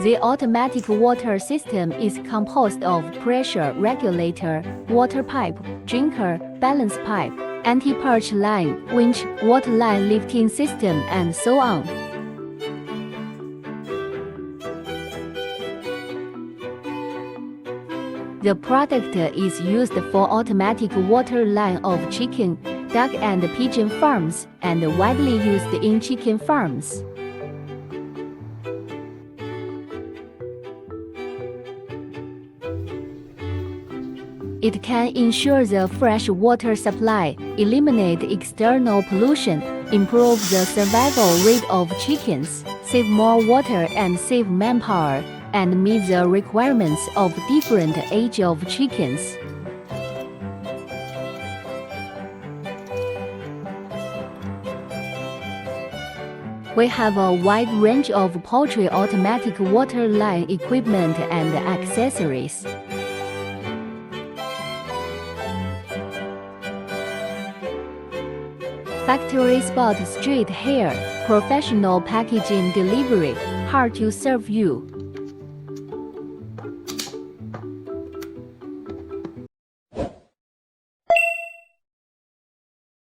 The automatic water system is composed of pressure regulator, water pipe, drinker, balance pipe, anti-perch line, winch, water line lifting system, and so on. The product is used for automatic water line of chicken, duck and pigeon farms, and widely used in chicken farms. It can ensure the fresh water supply, eliminate external pollution, improve the survival rate of chickens, save more water and save manpower, and meet the requirements of different age of chickens. We have a wide range of poultry automatic water line equipment and accessories. Factory spot straight hair, professional packaging delivery, hard to serve you.